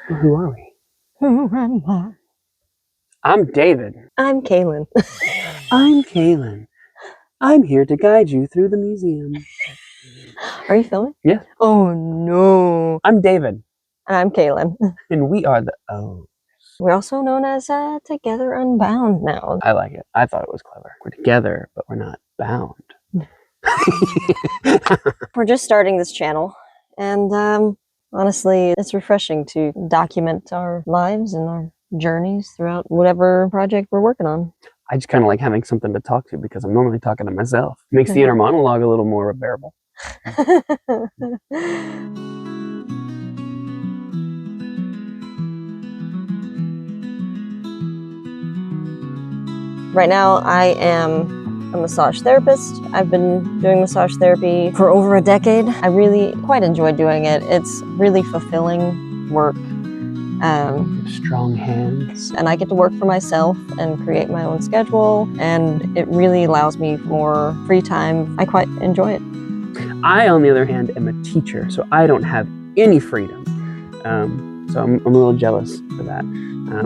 Well, who are we? Who am I? I'm David. I'm Kaylin. I'm Kaylin. I'm here to guide you through the museum. Are you filming? Yeah. Oh no. I'm David. And I'm Kaylin. And we are the O. We're also known as Together Unbound now. I like it. I thought it was clever. We're together, but we're not bound. We're just starting this channel, and honestly, it's refreshing to document our lives and our journeys throughout whatever project we're working on. I just kind of like having something to talk to because I'm normally talking to myself. Makes the inner monologue a little more bearable. Right now, I am a massage therapist. I've been doing massage therapy for over a decade. I really quite enjoy doing it. It's really fulfilling work. Strong hands. And I get to work for myself and create my own schedule, and it really allows me more free time. I quite enjoy it. I, on the other hand, am a teacher, so I don't have any freedom. So I'm a little jealous for that.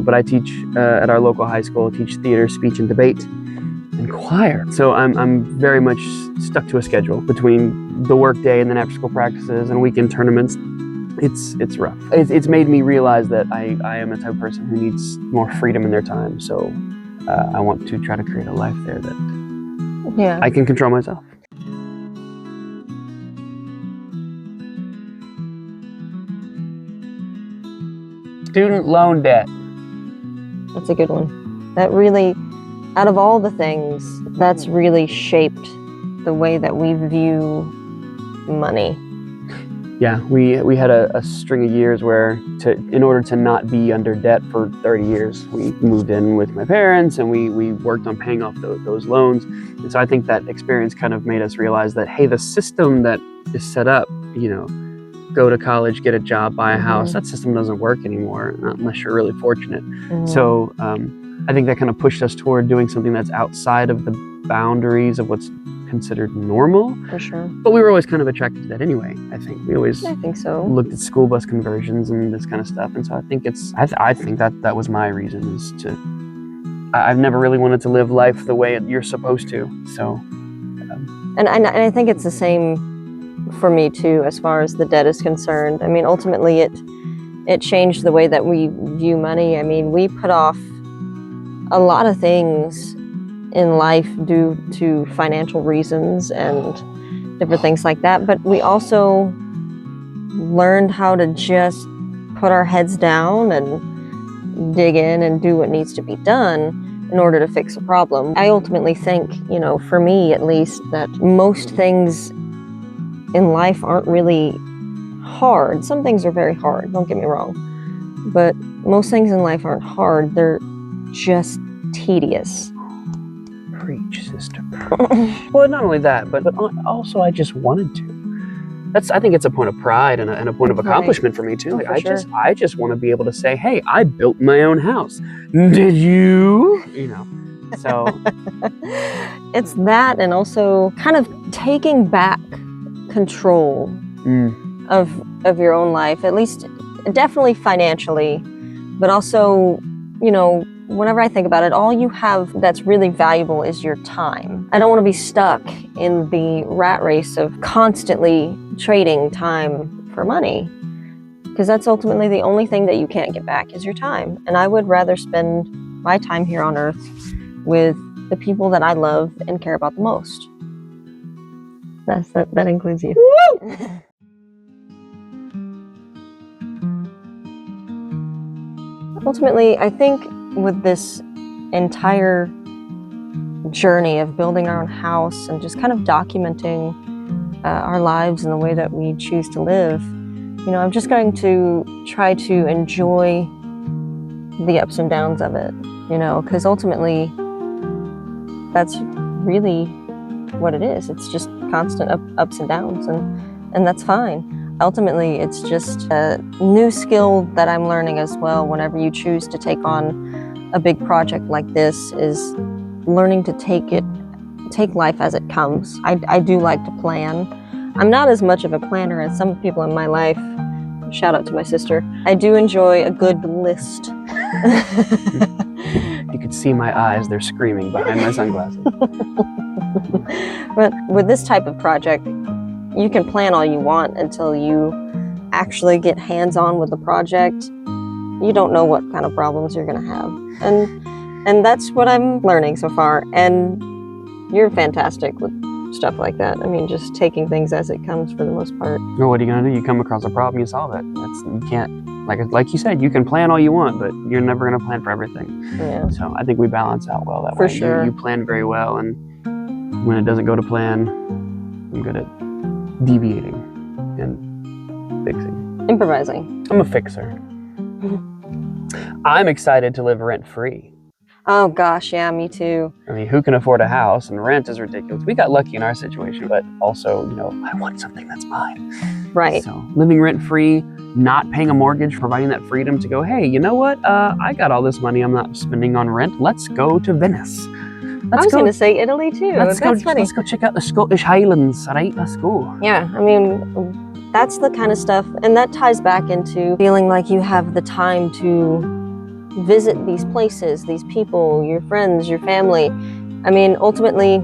But I teach at our local high school, teach theater, speech, and debate, and choir. So I'm very much stuck to a schedule between the work day and then after school practices and weekend tournaments. It's rough. It's made me realize that I am the type of person who needs more freedom in their time. So I want to try to create a life there that I can control myself. Student loan debt. That's a good one. That really, out of all the things, that's really shaped the way that we view money. Yeah, we had a string of years where in order to not be under debt for 30 years, we moved in with my parents and we worked on paying off those loans. And so I think that experience kind of made us realize that, hey, the system that is set up, go to college, get a job, buy a house, that system doesn't work anymore, not unless you're really fortunate. So I think that kind of pushed us toward doing something that's outside of the boundaries of what's considered normal. For sure. But we were always kind of attracted to that anyway, I think. We always looked at school bus conversions and this kind of stuff. And so I think I think that was my reason, is I've never really wanted to live life the way you're supposed to. So. And I think it's the same for me too, as far as the debt is concerned. I mean, ultimately it changed the way that we view money. I mean, we put off a lot of things in life due to financial reasons and different things like that. But we also learned how to just put our heads down and dig in and do what needs to be done in order to fix a problem. I ultimately think, for me at least, that most things in life aren't really hard. Some things are very hard, don't get me wrong. But most things in life aren't hard. They're just tedious. Preach, sister. Well, not only that, but also I just wanted to. I think it's a point of pride and a point of accomplishment for me too. Like, I just want to be able to say, hey, I built my own house. Did you? So it's that, and also kind of taking back control of your own life, at least definitely financially, but also, whenever I think about it, all you have that's really valuable is your time. I don't want to be stuck in the rat race of constantly trading time for money, because that's ultimately the only thing that you can't get back is your time. And I would rather spend my time here on Earth with the people that I love and care about the most. That includes you. Ultimately, I think with this entire journey of building our own house and just kind of documenting our lives and the way that we choose to live, I'm just going to try to enjoy the ups and downs of it, because ultimately that's really what it is. It's just constant ups and downs, and that's fine. Ultimately, it's just a new skill that I'm learning as well. Whenever you choose to take on a big project like this, is learning to take life as it comes. I do like to plan. I'm not as much of a planner as some people in my life, Shout out to my sister. I do enjoy a good list. You could see my eyes, they're screaming behind my sunglasses. But with this type of project, you can plan all you want until you actually get hands-on with the project. You don't know what kind of problems you're going to have. And that's what I'm learning so far. And you're fantastic with stuff like that. I mean, just taking things as it comes for the most part. Well, what are you going to do? You come across a problem, you solve it. You can't, like you said, you can plan all you want, but you're never going to plan for everything. Yeah. So I think we balance out well that For way. sure. You plan very well, and when it doesn't go to plan, I'm good at deviating and fixing. Improvising. I'm a fixer. I'm excited to live rent-free. Oh gosh, yeah, me too. I mean, who can afford a house? And rent is ridiculous. We got lucky in our situation, but also, I want something that's mine. Right. So living rent-free, not paying a mortgage, providing that freedom to go, hey, you know what? I got all this money I'm not spending on rent. Let's go to Venice. I was going to say Italy too. That's funny. Let's go check out the Scottish Highlands, all right? Let's go. Yeah, I mean, that's the kind of stuff, and that ties back into feeling like you have the time to visit these places, these people, your friends, your family. I mean, ultimately,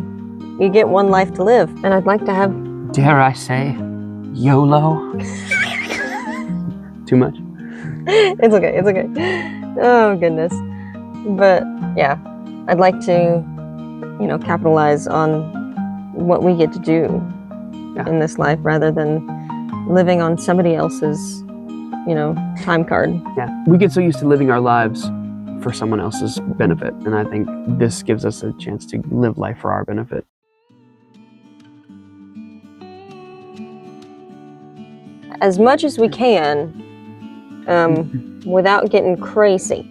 you get one life to live, and I'd like to have... Dare I say, YOLO? Too much? It's okay. Oh, goodness. But, yeah, I'd like to, capitalize on what we get to do in this life rather than living on somebody else's time card. Yeah, we get so used to living our lives for someone else's benefit, and I think this gives us a chance to live life for our benefit. As much as we can, without getting crazy.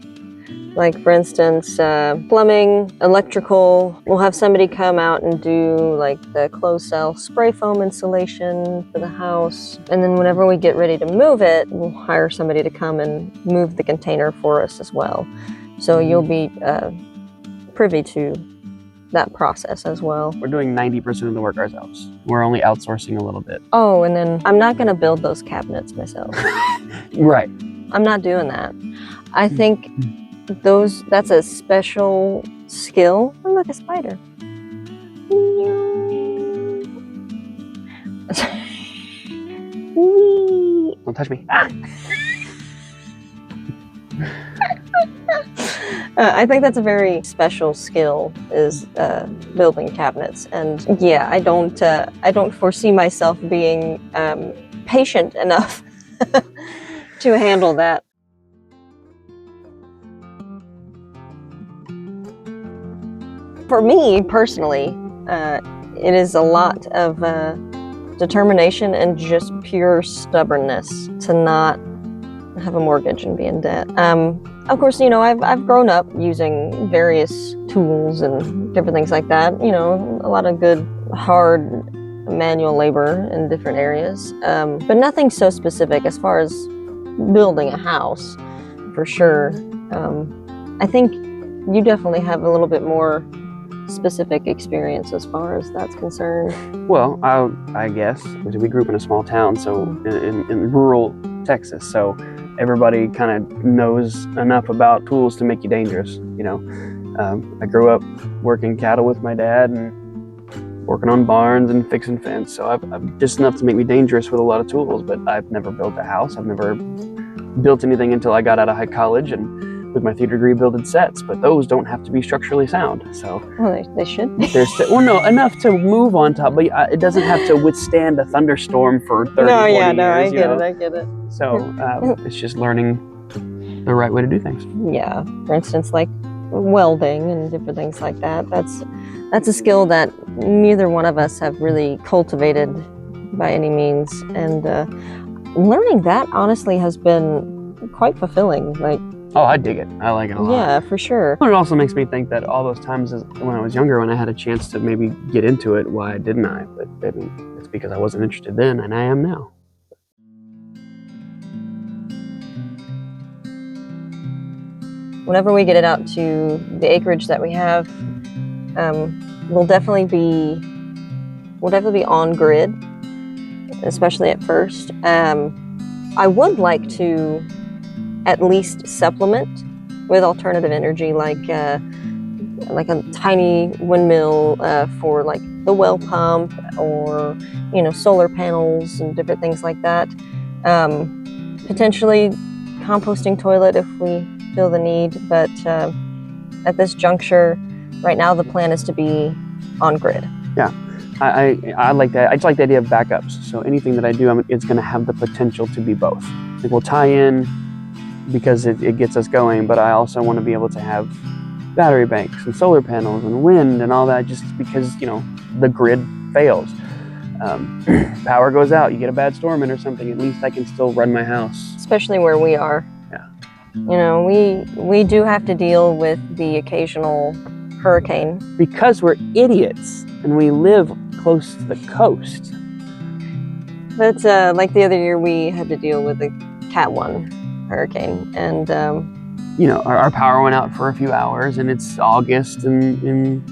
Like, for instance, plumbing, electrical. We'll have somebody come out and do like the closed cell spray foam installation for the house. And then whenever we get ready to move it, we'll hire somebody to come and move the container for us as well. So you'll be privy to that process as well. We're doing 90% of the work ourselves. We're only outsourcing a little bit. Oh, and then I'm not going to build those cabinets myself. Right. I'm not doing that. I think that's a special skill. Oh, look, a spider. Don't touch me. I think that's a very special skill, is building cabinets. And yeah, I don't foresee myself being patient enough to handle that. For me personally, it is a lot of determination and just pure stubbornness to not have a mortgage and be in debt. Of course, I've grown up using various tools and different things like that. A lot of good, hard manual labor in different areas, but nothing so specific as far as building a house, for sure. I think you definitely have a little bit more specific experience as far as that's concerned. Well, I guess we grew up in a small town, so in rural Texas, so everybody kind of knows enough about tools to make you dangerous. I grew up working cattle with my dad and working on barns and fixing fence, so I've just enough to make me dangerous with a lot of tools. But I've never built a house. I've never built anything until I got out of high college, and with my theater degree, building sets, but those don't have to be structurally sound. So they should. Enough to move on top, but it doesn't have to withstand a thunderstorm for 30, 40 years. I get it. So it's just learning the right way to do things. Yeah, for instance, like welding and different things like that. That's a skill that neither one of us have really cultivated by any means, and learning that honestly has been quite fulfilling. Like, oh, I dig it. I like it a lot. Yeah, for sure. But it also makes me think that all those times when I was younger, when I had a chance to maybe get into it, why didn't I? But I mean, it's because I wasn't interested then, and I am now. Whenever we get it out to the acreage that we have, we'll definitely be on grid, especially at first. I would like to at least supplement with alternative energy, like a tiny windmill for like the well pump, or solar panels and different things like that. Potentially composting toilet if we feel the need, but at this juncture, right now the plan is to be on grid. Yeah, I like that. I just like the idea of backups. So anything that I do, it's going to have the potential to be both. Like we'll tie in because it gets us going, but I also want to be able to have battery banks and solar panels and wind and all that, just because the grid fails. Power goes out, you get a bad storm in or something, at least I can still run my house. Especially where we are. Yeah. We do have to deal with the occasional hurricane. Because we're idiots and we live close to the coast. But like the other year, we had to deal with the Cat 1 hurricane, and our power went out for a few hours, and it's August in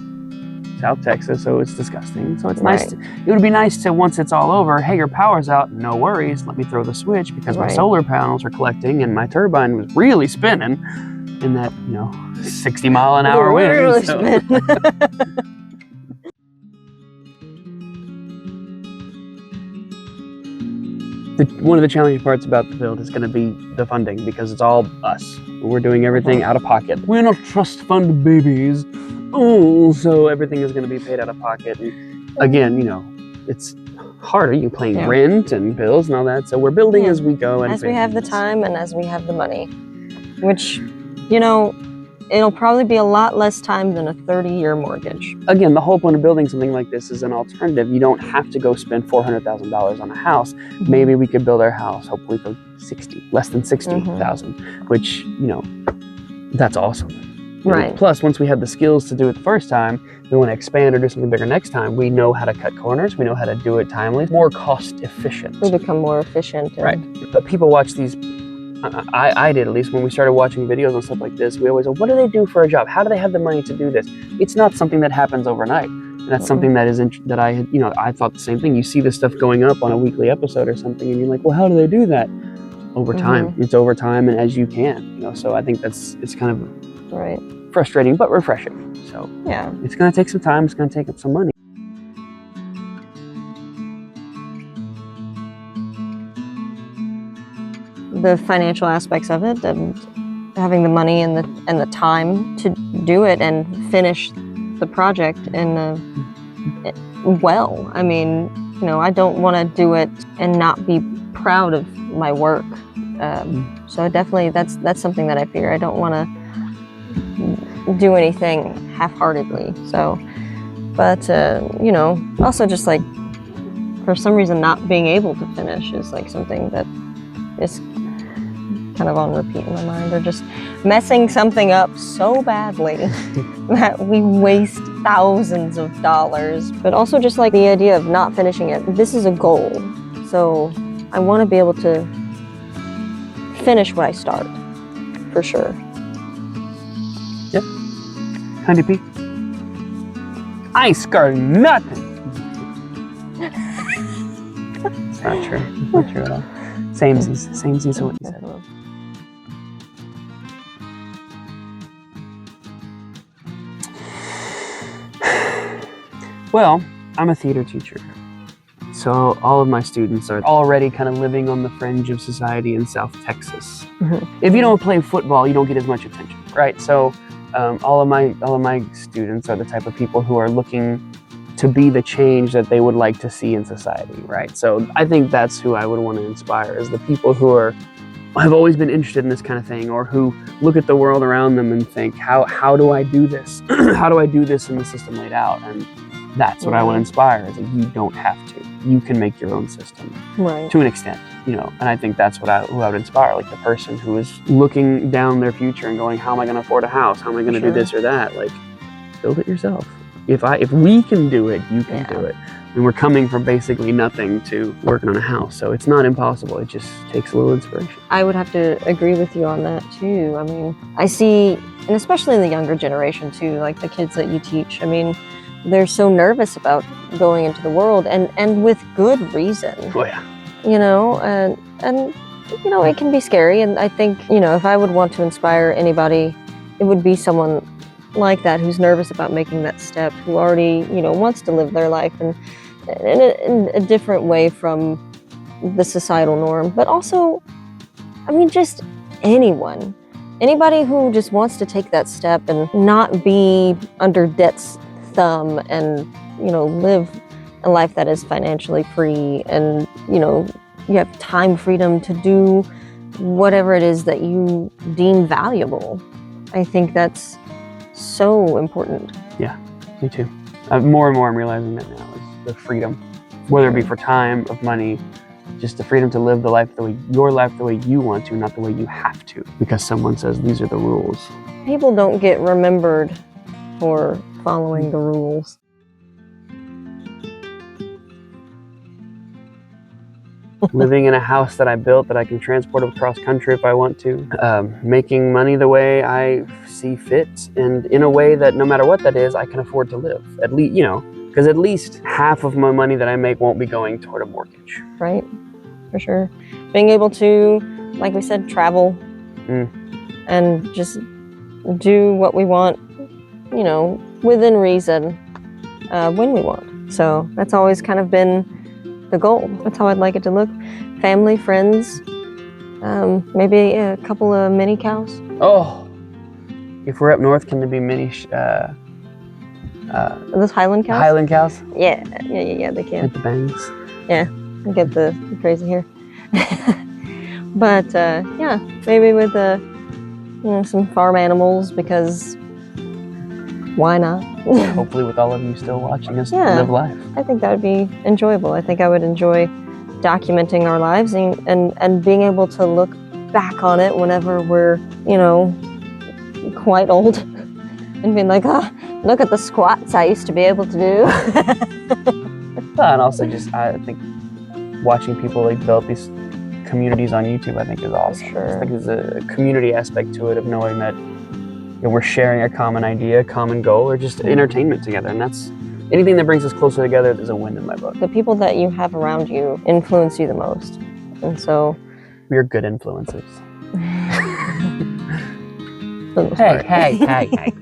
South Texas, so it's disgusting. So it's nice. It would be nice to, once it's all over, hey, your power's out, no worries, let me throw the switch, because my solar panels are collecting and my turbine was really spinning in that 60-mile-an-hour wind. Really so. One of the challenging parts about the build is going to be the funding, because it's all us. We're doing everything out of pocket. We're not trust fund babies. Oh, so everything is going to be paid out of pocket. And again, it's harder. You're paying rent and bills and all that. So we're building as we go. And as we have the time and as we have the money, which, it'll probably be a lot less time than a 30-year mortgage. Again, the whole point of building something like this is an alternative. You don't have to go spend $400,000 on a house. Maybe we could build our house, hopefully for less than 60,000, which, that's awesome. Right. Plus, once we have the skills to do it the first time, we want to expand or do something bigger next time. We know how to cut corners. We know how to do it timely, more cost efficient. We become more efficient. Right. But people watch these. I did, at least, when we started watching videos and stuff like this. We always go, what do they do for a job? How do they have the money to do this? It's not something that happens overnight. And that's something that that I had, I thought the same thing. You see this stuff going up on a weekly episode or something, and you're like, well, how do they do that? Over time. It's over time and as you can. So I think it's kind of frustrating but refreshing. So yeah, it's going to take some time. It's going to take up some money. The financial aspects of it, and having the money and the time to do it and finish the project well. I mean, I don't want to do it and not be proud of my work. So definitely, that's something that I fear. I don't want to do anything half-heartedly. So, but also just like for some reason not being able to finish is like something that is kind of on repeat in my mind, or just messing something up so badly that we waste thousands of dollars. But also just like the idea of not finishing it. This is a goal, so I want to be able to finish what I start, for sure. Yep. Honey P. I ain't scarred nothing. It's not true. It's not true at all. Samesies are what you said. Well, I'm a theater teacher, so all of my students are already kind of living on the fringe of society in South Texas. If you don't play football, you don't get as much attention, right? So all of my students are the type of people who are looking to be the change that they would like to see in society, right? So I think that's who I would want to inspire, is the people who have always been interested in this kind of thing, or who look at the world around them and think, how do I do this? How do I do this in the system laid out? And that's what I want to inspire, is that you don't have to. You can make your own system, to an extent, and I think that's who I would inspire, like the person who is looking down their future and going, how am I going to afford a house? How am I going to do this or that? Like, build it yourself. If we can do it, you can do it. And we're coming from basically nothing to working on a house, so it's not impossible. It just takes a little inspiration. I would have to agree with you on that too. I mean, I see, and especially in the younger generation too, like the kids that you teach, I mean, they're so nervous about going into the world, and with good reason. Oh yeah. And you know, it can be scary. And I think, you know, if I would want to inspire anybody, it would be someone like that who's nervous about making that step, who already, you know, wants to live their life in a different way from the societal norm. But also, I mean, just anyone. Anybody who just wants to take that step and not be under debt's thumb and, you know, live a life that is financially free and, you know, you have time freedom to do whatever it is that you deem valuable. I think that's so important. Yeah, me too. More and more I'm realizing that now is the freedom, whether it be for time, of money, just the freedom to live the life your life the way you want to, not the way you have to, because someone says these are the rules. People don't get remembered for following the rules. Living in a house that I built that I can transport across country if I want to. Making money the way I see fit, and in a way that no matter what that is, I can afford to live. At least, you know, because at least half of my money that I make won't be going toward a mortgage. Right, for sure. Being able to, like we said, travel and just do what we want, you know, within reason, when we want. So that's always kind of been the goal. That's how I'd like it to look. Family, friends, maybe a couple of mini cows. Oh, if we're up north, can there be mini Those Highland cows? Highland cows? Yeah, they can. With the bangs. Yeah, I get the crazy hair. But yeah, maybe with you know, some farm animals, because why not? Hopefully with all of you still watching us Yeah. live life. I think that would be enjoyable. I think I would enjoy documenting our lives and being able to look back on it whenever we're, you know, quite old and being like, oh, look at the squats I used to be able to do. And also just, I think watching people like build these communities on YouTube, I think is awesome. Sure. I think there's a community aspect to it of knowing that, you know, we're sharing a common idea, a common goal, or just entertainment together. And that's anything that brings us closer together is a win in my book. The people that you have around you influence you the most. And so We are good influences. for the most part. Hey.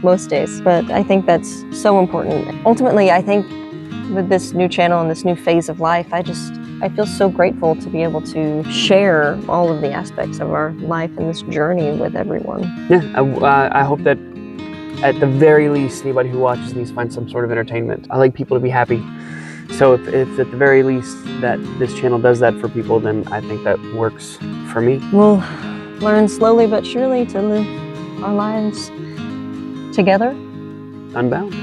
Most days. But I think that's so important. Ultimately, I think with this new channel and this new phase of life, I feel so grateful to be able to share all of the aspects of our life and this journey with everyone. Yeah, I hope that at the very least, anybody who watches these finds some sort of entertainment. I like people to be happy. So if at the very least that this channel does that for people, then I think that works for me. We'll learn slowly but surely to live our lives together. Unbound.